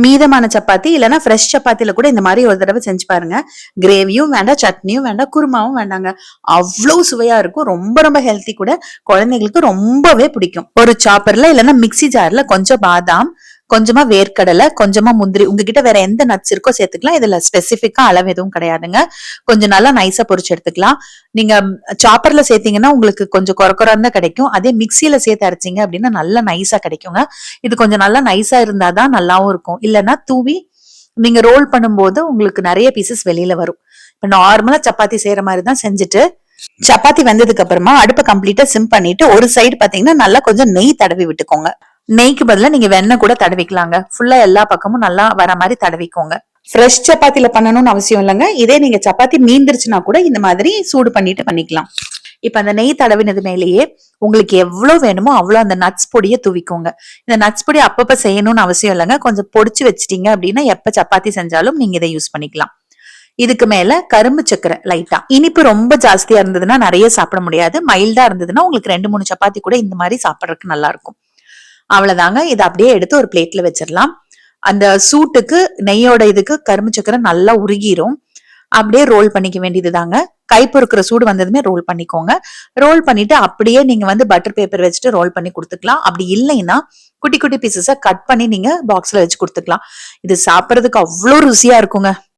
மீதமான சப்பாத்தி இல்லைன்னா ஃப்ரெஷ் சப்பாத்தில கூட இந்த மாதிரி ஒரு தடவை செஞ்சு பாருங்க. கிரேவியும் வேண்டாம், சட்னியும் வேண்டாம், குருமாவும் வேண்டாங்க. அவ்வளவு சுவையா இருக்கும். ரொம்ப ரொம்ப ஹெல்த்தி கூட. குழந்தைங்களுக்கு ரொம்பவே பிடிக்கும். ஒரு சாப்பர்ல இல்லைன்னா மிக்ஸி ஜார்ல கொஞ்சம் பாதாம், கொஞ்சமா வேர்க்கடலை, கொஞ்சமா முந்திரி, உங்ககிட்ட வேற எந்த நட்ஸ் இருக்கோ சேர்த்துக்கலாம். இதுல ஸ்பெசிபிக்கா அளவு எதுவும் கிடையாதுங்க. கொஞ்சம் நல்லா நைஸா பொரிச்சு எடுத்துக்கலாம். நீங்க சாப்பர்ல சேர்த்தீங்கன்னா உங்களுக்கு கொஞ்சம் கொரகொரன்னு தான் கிடைக்கும். அதே மிக்சியில சேர்த்து அரைச்சிங்க அப்படின்னா நல்லா நைஸா கிடைக்குங்க. இது கொஞ்சம் நல்லா நைஸா இருந்தாதான் நல்லாவும் இருக்கும். இல்லைன்னா தூவி நீங்க ரோல் பண்ணும்போது உங்களுக்கு நிறைய பீசஸ் வெளியில வரும். இப்ப நார்மலா சப்பாத்தி செய்யற மாதிரி தான் செஞ்சுட்டு சப்பாத்தி வெந்ததுக்கு அப்புறமா அடுப்பை கம்ப்ளீட்டா சிம் பண்ணிட்டு ஒரு சைடு பாத்தீங்கன்னா நல்லா கொஞ்சம் நெய் தடவி விட்டுக்கோங்க. நெய்க்கு பதிலா நீங்க வெண்ணெய் கூட தடவிக்கலாங்க. ஃபுல்லா எல்லா பக்கமும் நல்லா வர மாதிரி தடவிக்கோங்க. ஃப்ரெஷ் சப்பாத்தில பண்ணணும்னு அவசியம் இல்லைங்க. இதே நீங்க சப்பாத்தி மீந்துருச்சுன்னா கூட இந்த மாதிரி சூடு பண்ணிட்டு பண்ணிக்கலாம். இப்ப அந்த நெய் தடவினது மேலேயே உங்களுக்கு எவ்வளவு வேணுமோ அவ்வளவு அந்த நட்ஸ் பொடியை தூவிக்கோங்க. இந்த நட்ஸ் பொடி அப்பப்ப செய்யணும்னு அவசியம் இல்லைங்க. கொஞ்சம் பொடிச்சு வச்சிட்டீங்க அப்படின்னா எப்ப சப்பாத்தி செஞ்சாலும் நீங்க இதை யூஸ் பண்ணிக்கலாம். இதுக்கு மேல கரும்பு சக்கரை லைட்டா. இனிப்பு ரொம்ப ஜாஸ்தியா இருந்ததுன்னா நிறைய சாப்பிட முடியாது. மைல்டா இருந்ததுன்னா உங்களுக்கு 2-3 சப்பாத்தி கூட இந்த மாதிரி சாப்பிடறதுக்கு நல்லா இருக்கும். அவ்வளவுதாங்க. இதை அப்படியே எடுத்து ஒரு பிளேட்ல வச்சிடலாம். அந்த சூட்டுக்கு நெய்யோட இதுக்கு கரும்பு சக்கரை நல்லா உருகிரும். அப்படியே ரோல் பண்ணிக்க வேண்டியதுதாங்க. கை பொறுக்கிற சூடு வந்ததுமே ரோல் பண்ணிக்கோங்க. ரோல் பண்ணிட்டு அப்படியே நீங்க வந்து பட்டர் பேப்பர் வச்சுட்டு ரோல் பண்ணி கொடுத்துக்கலாம். அப்படி இல்லைன்னா குட்டி குட்டி பீசஸா கட் பண்ணி நீங்க பாக்ஸ்ல வச்சு கொடுத்துக்கலாம். இது சாப்பிடறதுக்கு அவ்வளோ ருசியா இருக்குங்க.